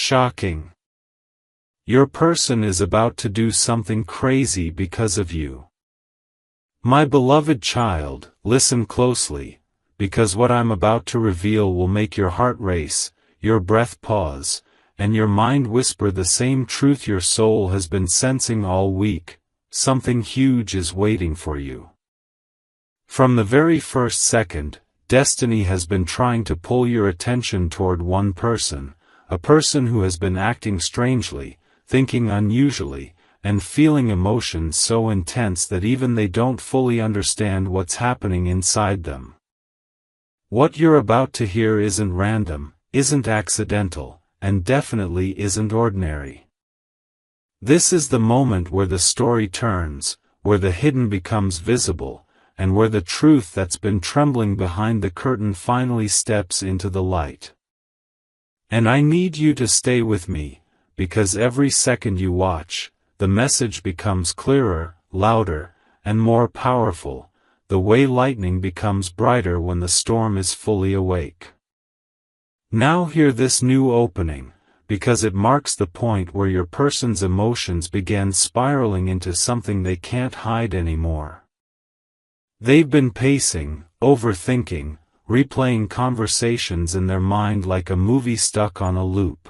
shocking. Your person is about to do something crazy because of you. My beloved child, listen closely, because what I'm about to reveal will make your heart race, your breath pause, and your mind whisper the same truth your soul has been sensing all week. Something huge is waiting for you. From the very first second, destiny has been trying to pull your attention toward one person, a person who has been acting strangely, thinking unusually, and feeling emotions so intense that even they don't fully understand what's happening inside them. What you're about to hear isn't random, isn't accidental, and definitely isn't ordinary. This is the moment where the story turns, where the hidden becomes visible, and where the truth that's been trembling behind the curtain finally steps into the light. And I need you to stay with me, because every second you watch, the message becomes clearer, louder, and more powerful, the way lightning becomes brighter when the storm is fully awake. Now hear this new opening, because it marks the point where your person's emotions begin spiraling into something they can't hide anymore. They've been pacing, overthinking, replaying conversations in their mind like a movie stuck on a loop.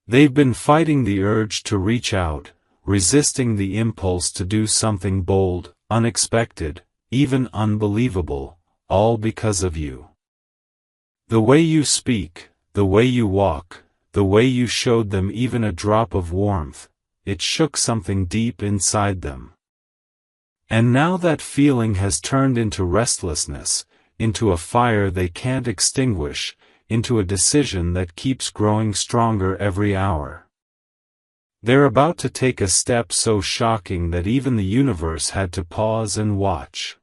They've been fighting the urge to reach out, resisting the impulse to do something bold, unexpected, even unbelievable, all because of you. The way you speak, the way you walk, the way you showed them even a drop of warmth, it shook something deep inside them. And now that feeling has turned into restlessness, into a fire they can't extinguish, into a decision that keeps growing stronger every hour. They're about to take a step so shocking that even the universe had to pause and watch.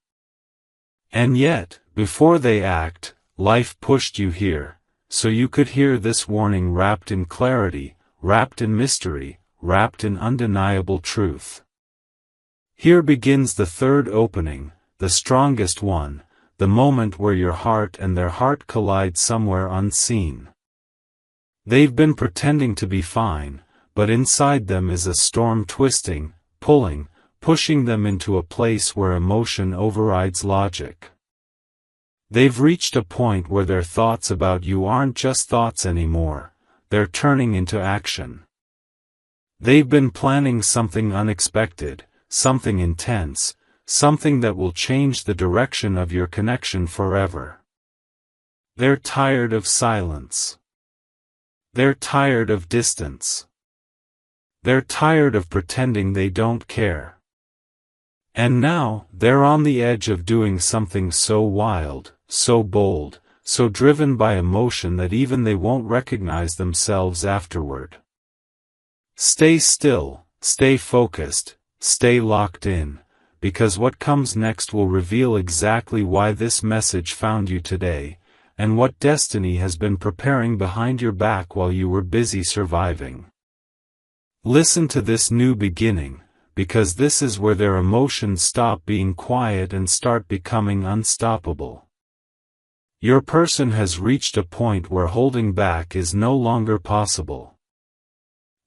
And yet, before they act, life pushed you here, so you could hear this warning wrapped in clarity, wrapped in mystery, wrapped in undeniable truth. Here begins the third opening, the strongest one, the moment where your heart and their heart collide somewhere unseen. They've been pretending to be fine, but inside them is a storm twisting, pulling, pushing them into a place where emotion overrides logic. They've reached a point where their thoughts about you aren't just thoughts anymore, they're turning into action. They've been planning something unexpected, something intense, something that will change the direction of your connection forever. They're tired of silence. They're tired of distance. They're tired of pretending they don't care. And now, they're on the edge of doing something so wild, so bold, so driven by emotion that even they won't recognize themselves afterward. Stay still, stay focused, stay locked in, because what comes next will reveal exactly why this message found you today, and what destiny has been preparing behind your back while you were busy surviving. Listen to this new beginning, because this is where their emotions stop being quiet and start becoming unstoppable. Your person has reached a point where holding back is no longer possible.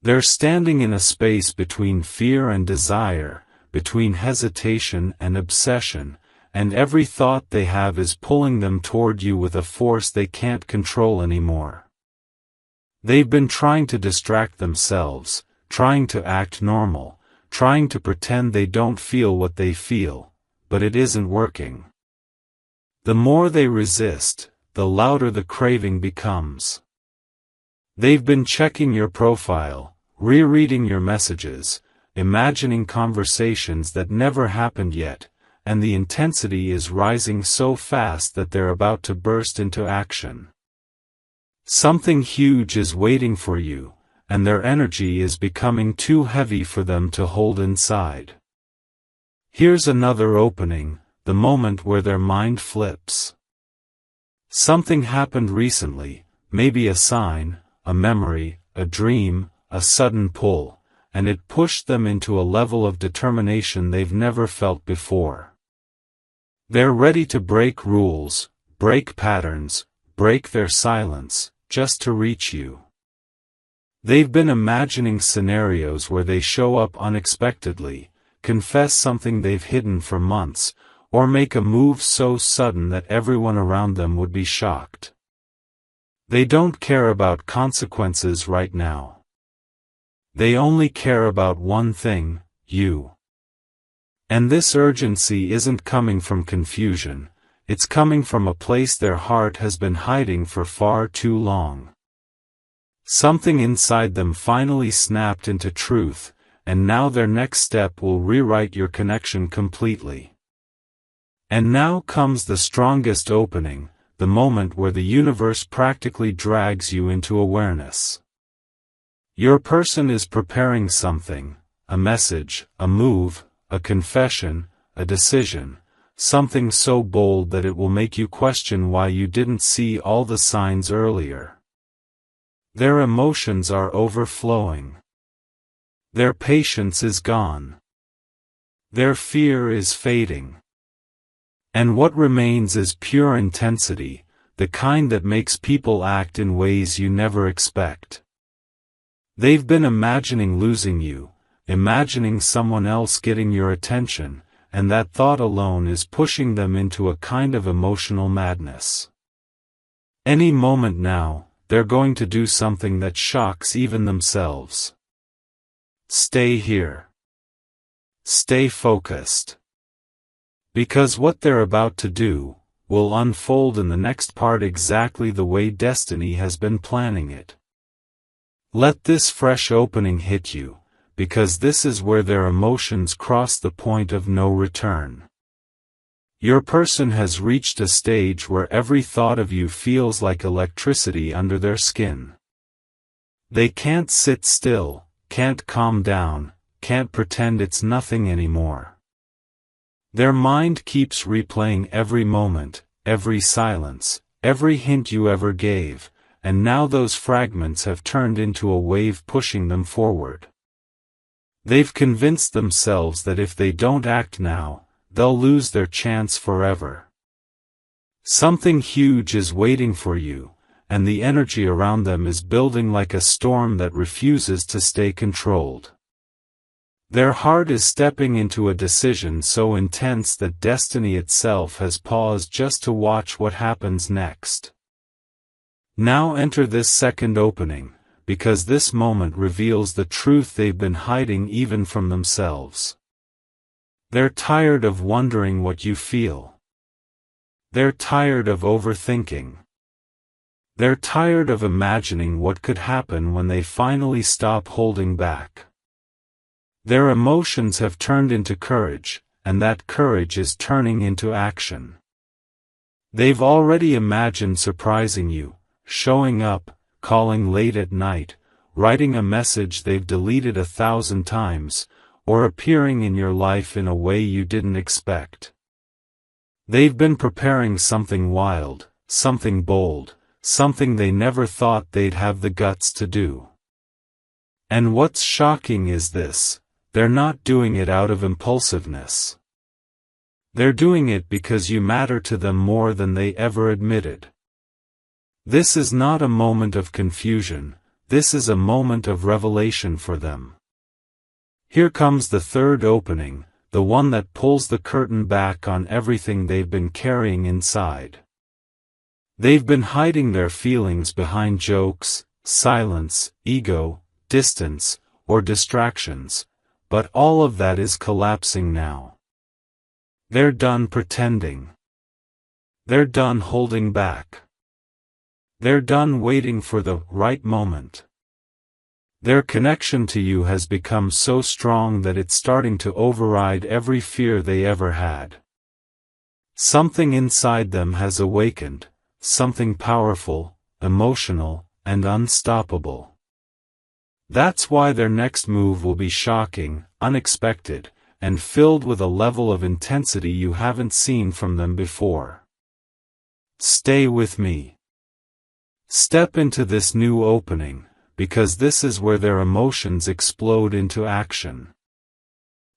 They're standing in a space between fear and desire, between hesitation and obsession, and every thought they have is pulling them toward you with a force they can't control anymore. They've been trying to distract themselves, trying to act normal, trying to pretend they don't feel what they feel, but it isn't working. The more they resist, the louder the craving becomes. They've been checking your profile, rereading your messages, imagining conversations that never happened yet, and the intensity is rising so fast that they're about to burst into action. Something huge is waiting for you, and their energy is becoming too heavy for them to hold inside. Here's another opening, the moment where their mind flips. Something happened recently, maybe a sign, a memory, a dream, a sudden pull, and it pushed them into a level of determination they've never felt before. They're ready to break rules, break patterns, break their silence, just to reach you. They've been imagining scenarios where they show up unexpectedly, confess something they've hidden for months, or make a move so sudden that everyone around them would be shocked. They don't care about consequences right now. They only care about one thing, you. And this urgency isn't coming from confusion, it's coming from a place their heart has been hiding for far too long. Something inside them finally snapped into truth, and now their next step will rewrite your connection completely. And now comes the strongest opening, the moment where the universe practically drags you into awareness. Your person is preparing something, a message, a move, a confession, a decision, something so bold that it will make you question why you didn't see all the signs earlier. Their emotions are overflowing. Their patience is gone. Their fear is fading. And what remains is pure intensity, the kind that makes people act in ways you never expect. They've been imagining losing you, imagining someone else getting your attention, and that thought alone is pushing them into a kind of emotional madness. Any moment now, they're going to do something that shocks even themselves. Stay here. Stay focused. Because what they're about to do will unfold in the next part exactly the way destiny has been planning it. Let this fresh opening hit you, because this is where their emotions cross the point of no return. Your person has reached a stage where every thought of you feels like electricity under their skin. They can't sit still, can't calm down, can't pretend it's nothing anymore. Their mind keeps replaying every moment, every silence, every hint you ever gave, and now those fragments have turned into a wave pushing them forward. They've convinced themselves that if they don't act now, they'll lose their chance forever. Something huge is waiting for you, and the energy around them is building like a storm that refuses to stay controlled. Their heart is stepping into a decision so intense that destiny itself has paused just to watch what happens next. Now enter this second opening, because this moment reveals the truth they've been hiding even from themselves. They're tired of wondering what you feel. They're tired of overthinking. They're tired of imagining what could happen when they finally stop holding back. Their emotions have turned into courage, and that courage is turning into action. They've already imagined surprising you, showing up, calling late at night, writing a message they've deleted 1,000 times, or appearing in your life in a way you didn't expect. They've been preparing something wild, something bold, something they never thought they'd have the guts to do. And what's shocking is this. They're not doing it out of impulsiveness. They're doing it because you matter to them more than they ever admitted. This is not a moment of confusion, this is a moment of revelation for them. Here comes the third opening, the one that pulls the curtain back on everything they've been carrying inside. They've been hiding their feelings behind jokes, silence, ego, distance, or distractions. But all of that is collapsing now. They're done pretending. They're done holding back. They're done waiting for the right moment. Their connection to you has become so strong that it's starting to override every fear they ever had. Something inside them has awakened, something powerful, emotional, and unstoppable. That's why their next move will be shocking, unexpected, and filled with a level of intensity you haven't seen from them before. Stay with me. Step into this new opening, because this is where their emotions explode into action.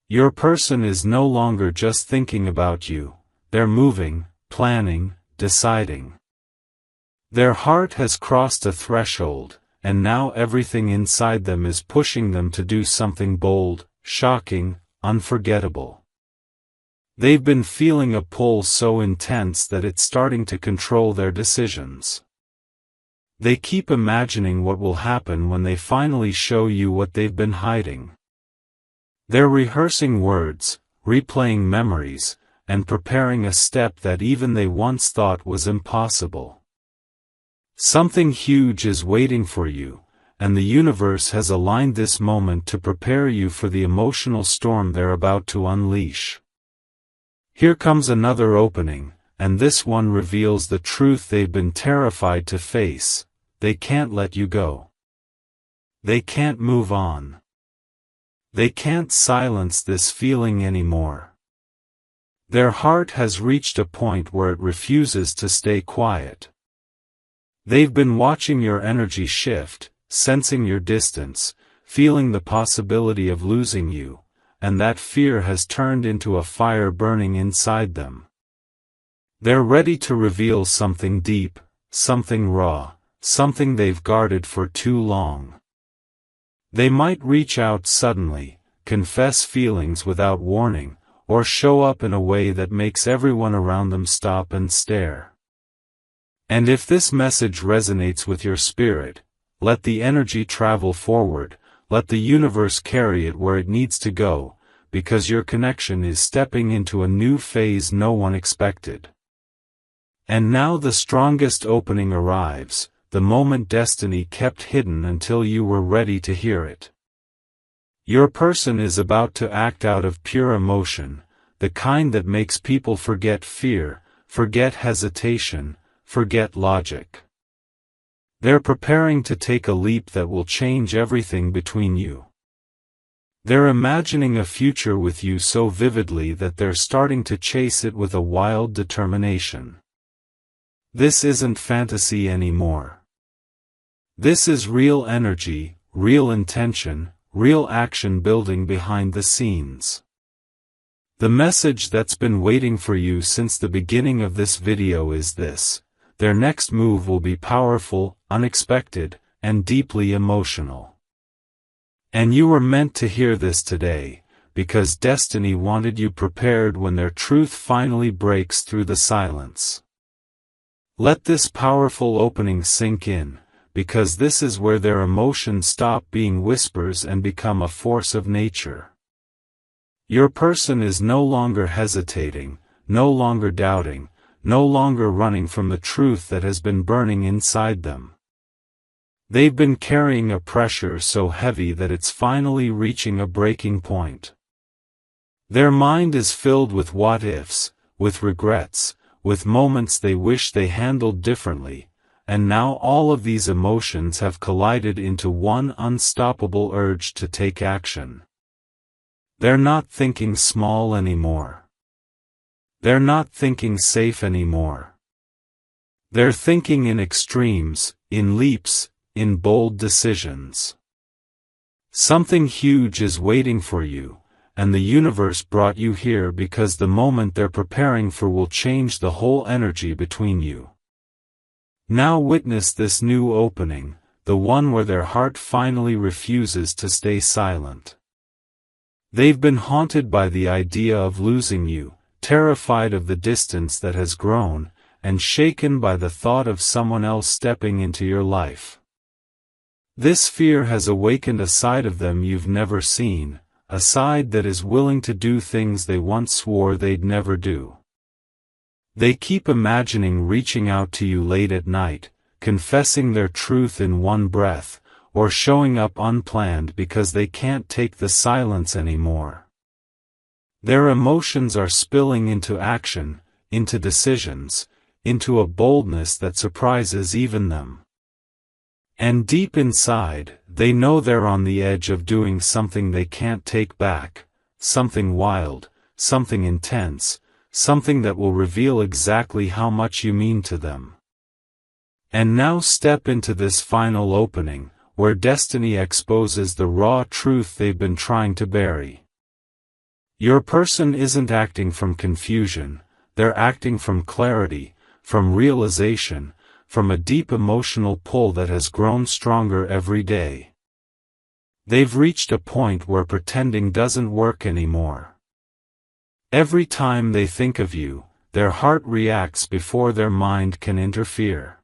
Your person is no longer just thinking about you, they're moving, planning, deciding. Their heart has crossed a threshold, and now everything inside them is pushing them to do something bold, shocking, unforgettable. They've been feeling a pull so intense that it's starting to control their decisions. They keep imagining what will happen when they finally show you what they've been hiding. They're rehearsing words, replaying memories, and preparing a step that even they once thought was impossible. Something huge is waiting for you, and the universe has aligned this moment to prepare you for the emotional storm they're about to unleash. Here comes another opening, and this one reveals the truth they've been terrified to face. They can't let you go. They can't move on. They can't silence this feeling anymore. Their heart has reached a point where it refuses to stay quiet. They've been watching your energy shift, sensing your distance, feeling the possibility of losing you, and that fear has turned into a fire burning inside them. They're ready to reveal something deep, something raw, something they've guarded for too long. They might reach out suddenly, confess feelings without warning, or show up in a way that makes everyone around them stop and stare. And if this message resonates with your spirit, let the energy travel forward, let the universe carry it where it needs to go, because your connection is stepping into a new phase no one expected. And now the strongest opening arrives, the moment destiny kept hidden until you were ready to hear it. Your person is about to act out of pure emotion, the kind that makes people forget fear, forget hesitation, forget logic. They're preparing to take a leap that will change everything between you. They're imagining a future with you so vividly that they're starting to chase it with a wild determination. This isn't fantasy anymore. This is real energy, real intention, real action building behind the scenes. The message that's been waiting for you since the beginning of this video is this: their next move will be powerful, unexpected, and deeply emotional. And you were meant to hear this today, because destiny wanted you prepared when their truth finally breaks through the silence. Let this powerful opening sink in, because this is where their emotions stop being whispers and become a force of nature. Your person is no longer hesitating, no longer doubting, no longer running from the truth that has been burning inside them. They've been carrying a pressure so heavy that it's finally reaching a breaking point. Their mind is filled with what-ifs, with regrets, with moments they wish they handled differently, and now all of these emotions have collided into one unstoppable urge to take action. They're not thinking small anymore. They're not thinking safe anymore. They're thinking in extremes, in leaps, in bold decisions. Something huge is waiting for you, and the universe brought you here because the moment they're preparing for will change the whole energy between you. Now witness this new opening, the one where their heart finally refuses to stay silent. They've been haunted by the idea of losing you, terrified of the distance that has grown, and shaken by the thought of someone else stepping into your life. This fear has awakened a side of them you've never seen, a side that is willing to do things they once swore they'd never do. They keep imagining reaching out to you late at night, confessing their truth in one breath, or showing up unplanned because they can't take the silence anymore. Their emotions are spilling into action, into decisions, into a boldness that surprises even them. And deep inside, they know they're on the edge of doing something they can't take back, something wild, something intense, something that will reveal exactly how much you mean to them. And now step into this final opening, where destiny exposes the raw truth they've been trying to bury. Your person isn't acting from confusion, they're acting from clarity, from realization, from a deep emotional pull that has grown stronger every day. They've reached a point where pretending doesn't work anymore. Every time they think of you, their heart reacts before their mind can interfere.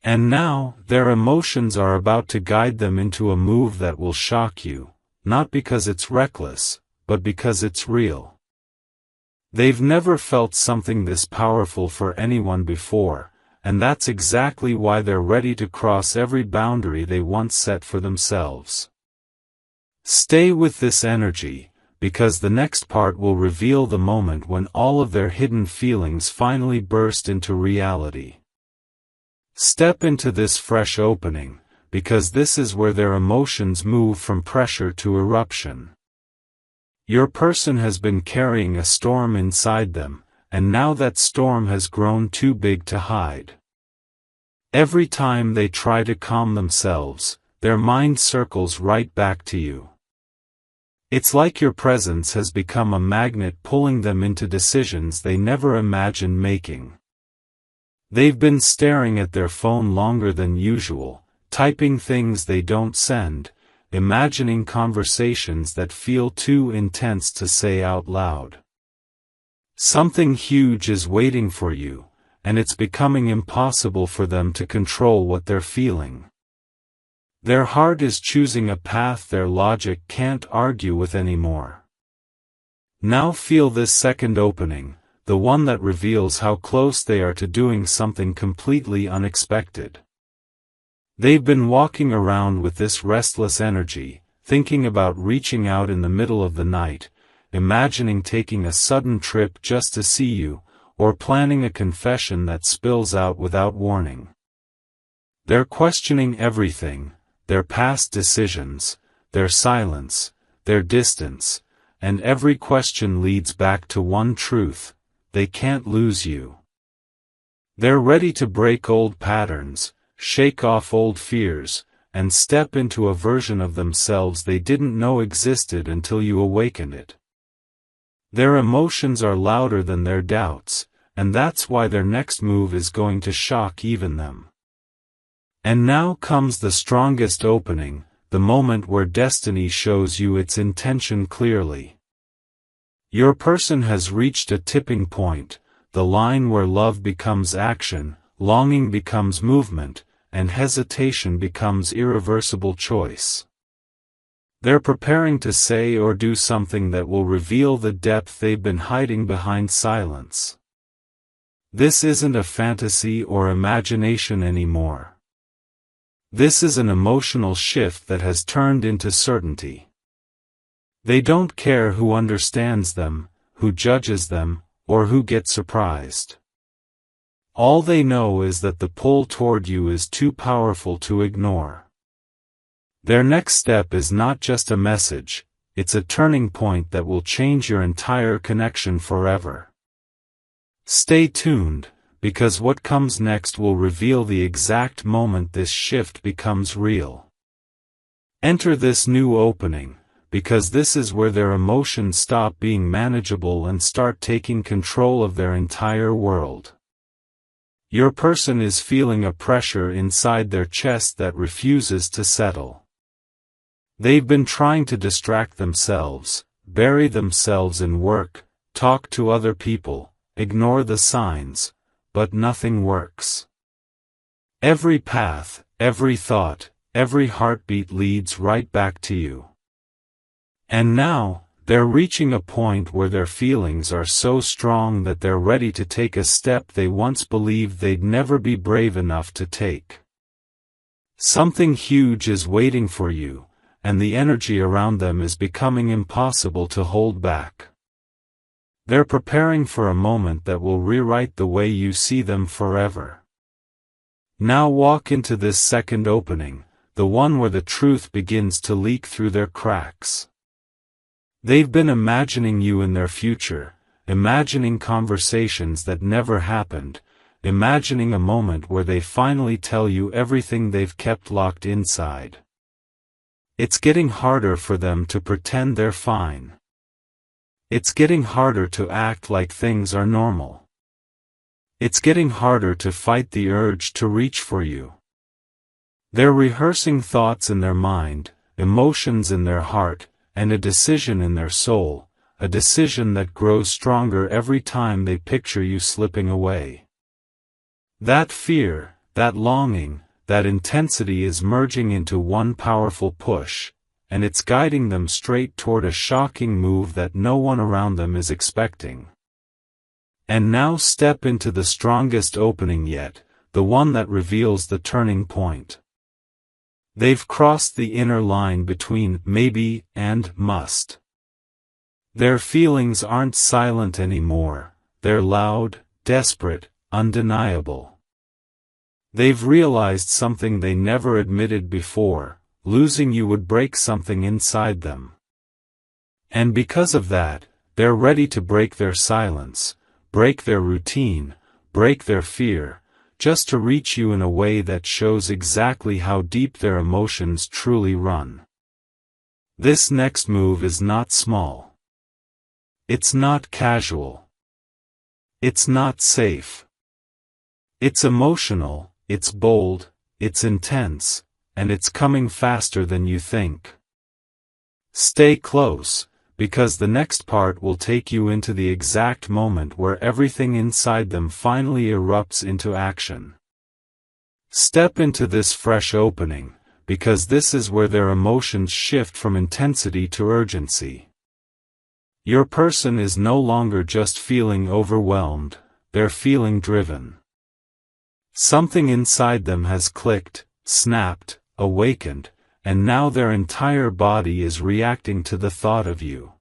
And now, their emotions are about to guide them into a move that will shock you, not because it's reckless, but because it's real. They've never felt something this powerful for anyone before, and that's exactly why they're ready to cross every boundary they once set for themselves. Stay with this energy, because the next part will reveal the moment when all of their hidden feelings finally burst into reality. Step into this fresh opening, because this is where their emotions move from pressure to eruption. Your person has been carrying a storm inside them, and now that storm has grown too big to hide. Every time they try to calm themselves, their mind circles right back to you. It's like your presence has become a magnet pulling them into decisions they never imagined making. They've been staring at their phone longer than usual, typing things they don't send, imagining conversations that feel too intense to say out loud. Something huge is waiting for you, and it's becoming impossible for them to control what they're feeling. Their heart is choosing a path their logic can't argue with anymore. Now feel this second opening, the one that reveals how close they are to doing something completely unexpected. They've been walking around with this restless energy, thinking about reaching out in the middle of the night, imagining taking a sudden trip just to see you, or planning a confession that spills out without warning. They're questioning everything, their past decisions, their silence, their distance, and every question leads back to one truth: they can't lose you. They're ready to break old patterns, shake off old fears, and step into a version of themselves they didn't know existed until you awakened it. Their emotions are louder than their doubts, and that's why their next move is going to shock even them. And now comes the strongest opening, the moment where destiny shows you its intention clearly. Your person has reached a tipping point, the line where love becomes action, longing becomes movement, and hesitation becomes irreversible choice. They're preparing to say or do something that will reveal the depth they've been hiding behind silence. This isn't a fantasy or imagination anymore. This is an emotional shift that has turned into certainty. They don't care who understands them, who judges them, or who gets surprised. All they know is that the pull toward you is too powerful to ignore. Their next step is not just a message, it's a turning point that will change your entire connection forever. Stay tuned, because what comes next will reveal the exact moment this shift becomes real. Enter this new opening, because this is where their emotions stop being manageable and start taking control of their entire world. Your person is feeling a pressure inside their chest that refuses to settle. They've been trying to distract themselves, bury themselves in work, talk to other people, ignore the signs, but nothing works. Every path, every thought, every heartbeat leads right back to you. And now, they're reaching a point where their feelings are so strong that they're ready to take a step they once believed they'd never be brave enough to take. Something huge is waiting for you, and the energy around them is becoming impossible to hold back. They're preparing for a moment that will rewrite the way you see them forever. Now walk into this second opening, the one where the truth begins to leak through their cracks. They've been imagining you in their future, imagining conversations that never happened, imagining a moment where they finally tell you everything they've kept locked inside. It's getting harder for them to pretend they're fine. It's getting harder to act like things are normal. It's getting harder to fight the urge to reach for you. They're rehearsing thoughts in their mind, emotions in their heart, and a decision in their soul, a decision that grows stronger every time they picture you slipping away. That fear, that longing, that intensity is merging into one powerful push, and it's guiding them straight toward a shocking move that no one around them is expecting. And now step into the strongest opening yet, the one that reveals the turning point. They've crossed the inner line between maybe and must. Their feelings aren't silent anymore, they're loud, desperate, undeniable. They've realized something they never admitted before: losing you would break something inside them. And because of that, they're ready to break their silence, break their routine, break their fear, just to reach you in a way that shows exactly how deep their emotions truly run. This next move is not small. It's not casual. It's not safe. It's emotional, it's bold, it's intense, and it's coming faster than you think. Stay close, because the next part will take you into the exact moment where everything inside them finally erupts into action. Step into this fresh opening, because this is where their emotions shift from intensity to urgency. Your person is no longer just feeling overwhelmed, they're feeling driven. Something inside them has clicked, snapped, awakened, and now their entire body is reacting to the thought of you.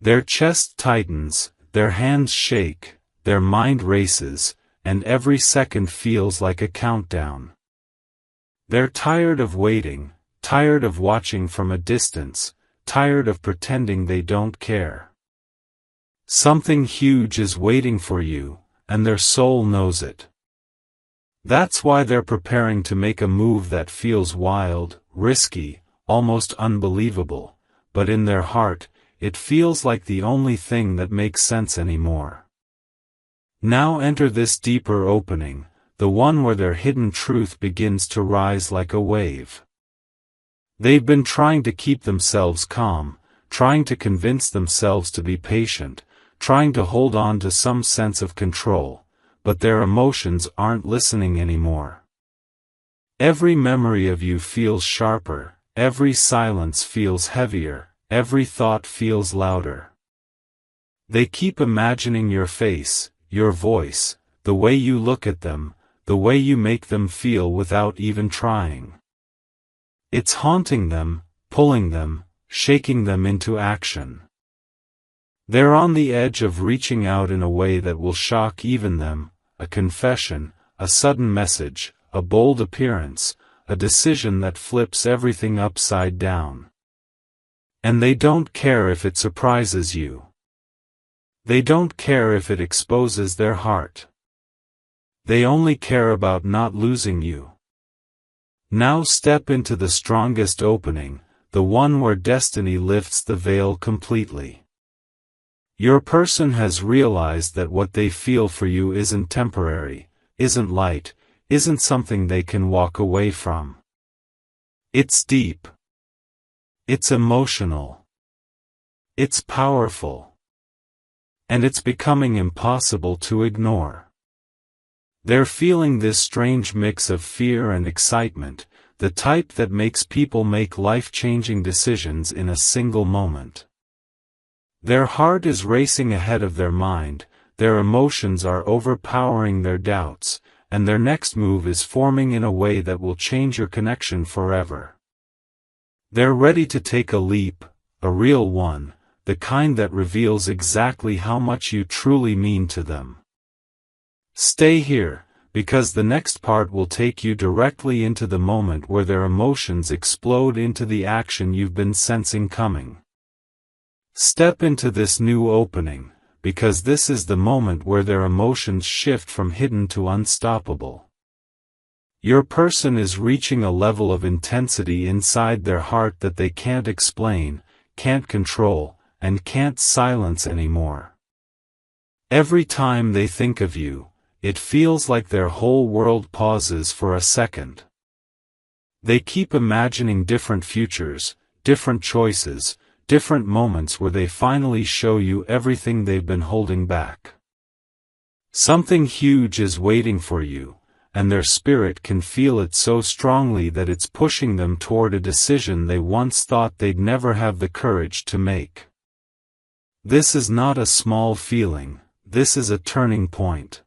Their chest tightens, their hands shake, their mind races, and every second feels like a countdown. They're tired of waiting, tired of watching from a distance, tired of pretending they don't care. Something huge is waiting for you, and their soul knows it. That's why they're preparing to make a move that feels wild, risky, almost unbelievable, but in their heart, it feels like the only thing that makes sense anymore. Now enter this deeper opening, the one where their hidden truth begins to rise like a wave. They've been trying to keep themselves calm, trying to convince themselves to be patient, trying to hold on to some sense of control, but their emotions aren't listening anymore. Every memory of you feels sharper, every silence feels heavier, every thought feels louder. They keep imagining your face, your voice, the way you look at them, the way you make them feel without even trying. It's haunting them, pulling them, shaking them into action. They're on the edge of reaching out in a way that will shock even them: a confession, a sudden message, a bold appearance, a decision that flips everything upside down. And they don't care if it surprises you. They don't care if it exposes their heart. They only care about not losing you. Now step into the strongest opening, the one where destiny lifts the veil completely. Your person has realized that what they feel for you isn't temporary, isn't light, isn't something they can walk away from. It's deep. It's emotional. It's powerful. And it's becoming impossible to ignore. They're feeling this strange mix of fear and excitement, the type that makes people make life-changing decisions in a single moment. Their heart is racing ahead of their mind, their emotions are overpowering their doubts, and their next move is forming in a way that will change your connection forever. They're ready to take a leap, a real one, the kind that reveals exactly how much you truly mean to them. Stay here, because the next part will take you directly into the moment where their emotions explode into the action you've been sensing coming. Step into this new opening, because this is the moment where their emotions shift from hidden to unstoppable. Your person is reaching a level of intensity inside their heart that they can't explain, can't control, and can't silence anymore. Every time they think of you, it feels like their whole world pauses for a second. They keep imagining different futures, different choices, different moments where they finally show you everything they've been holding back. Something huge is waiting for you, and their spirit can feel it so strongly that it's pushing them toward a decision they once thought they'd never have the courage to make. This is not a small feeling, this is a turning point.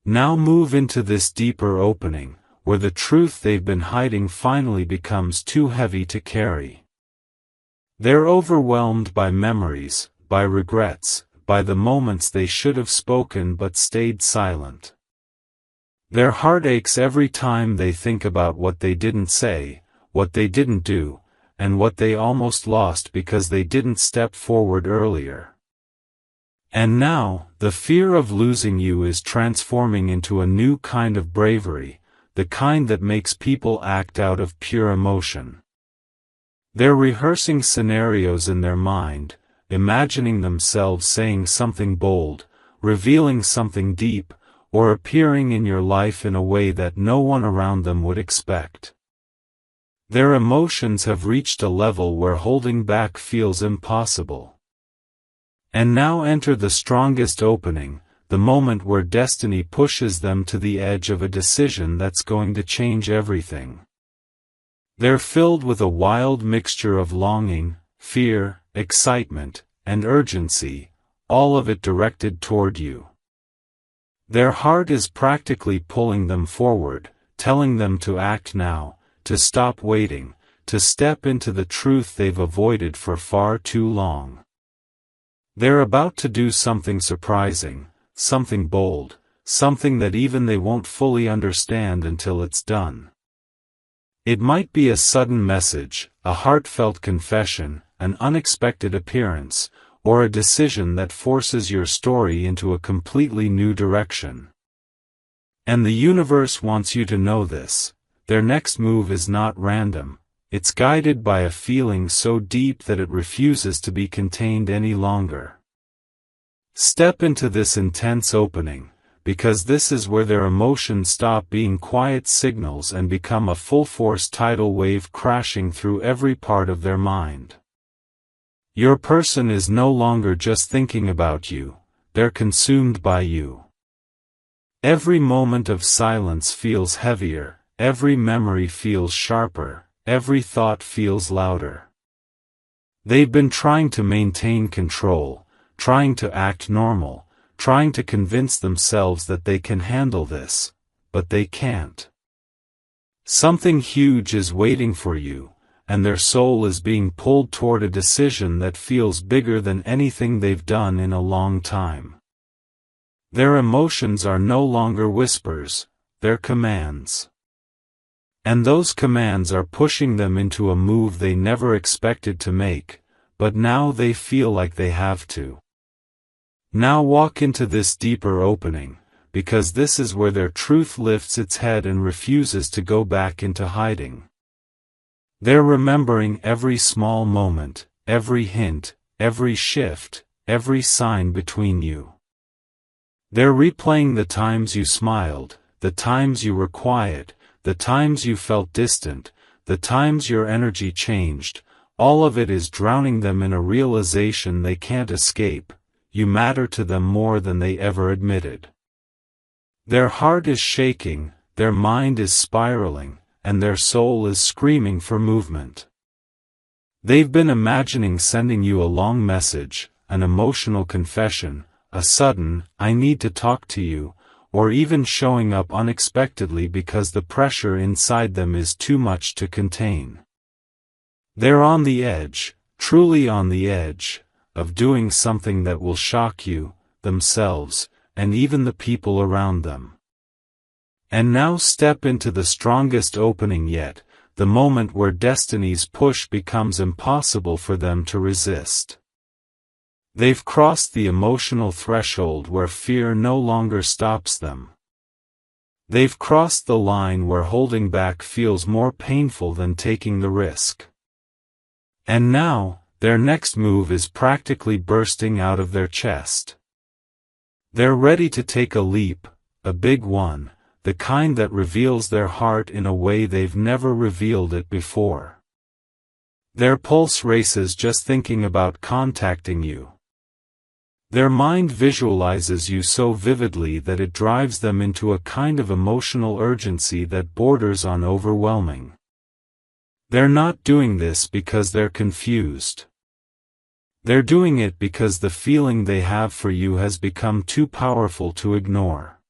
Now move into this deeper opening, where the truth they've been hiding finally becomes too heavy to carry. They're overwhelmed by memories, by regrets, by the moments they should have spoken but stayed silent. Their heart aches every time they think about what they didn't say, what they didn't do, and what they almost lost because they didn't step forward earlier. And now, the fear of losing you is transforming into a new kind of bravery, the kind that makes people act out of pure emotion. They're rehearsing scenarios in their mind, imagining themselves saying something bold, revealing something deep, or appearing in your life in a way that no one around them would expect. Their emotions have reached a level where holding back feels impossible. And now enter the strongest opening, the moment where destiny pushes them to the edge of a decision that's going to change everything. They're filled with a wild mixture of longing, fear, excitement, and urgency, all of it directed toward you. Their heart is practically pulling them forward, telling them to act now, to stop waiting, to step into the truth they've avoided for far too long. They're about to do something surprising, something bold, something that even they won't fully understand until it's done. It might be a sudden message, a heartfelt confession, an unexpected appearance, or a decision that forces your story into a completely new direction. And the universe wants you to know this. Their next move is not random, it's guided by a feeling so deep that it refuses to be contained any longer. Step into this intense opening, because this is where their emotions stop being quiet signals and become a full-force tidal wave crashing through every part of their mind. Your person is no longer just thinking about you, they're consumed by you. Every moment of silence feels heavier, every memory feels sharper, every thought feels louder. They've been trying to maintain control, trying to act normal, trying to convince themselves that they can handle this, but they can't. Something huge is waiting for you, and their soul is being pulled toward a decision that feels bigger than anything they've done in a long time. Their emotions are no longer whispers, they're commands. And those commands are pushing them into a move they never expected to make, but now they feel like they have to. Now walk into this deeper opening, because this is where their truth lifts its head and refuses to go back into hiding. They're remembering every small moment, every hint, every shift, every sign between you. They're replaying the times you smiled, the times you were quiet, the times you felt distant, the times your energy changed. All of it is drowning them in a realization they can't escape. You matter to them more than they ever admitted. Their heart is shaking, their mind is spiraling, and their soul is screaming for movement. They've been imagining sending you a long message, an emotional confession, a sudden, "I need to talk to you," or even showing up unexpectedly because the pressure inside them is too much to contain. They're on the edge, truly on the edge, of doing something that will shock you, themselves, and even the people around them. And now step into the strongest opening yet, the moment where destiny's push becomes impossible for them to resist. They've crossed the emotional threshold where fear no longer stops them. They've crossed the line where holding back feels more painful than taking the risk. And now, their next move is practically bursting out of their chest. They're ready to take a leap, a big one, the kind that reveals their heart in a way they've never revealed it before. Their pulse races just thinking about contacting you. Their mind visualizes you so vividly that it drives them into a kind of emotional urgency that borders on overwhelming. They're not doing this because they're confused. They're doing it because the feeling they have for you has become too powerful to ignore.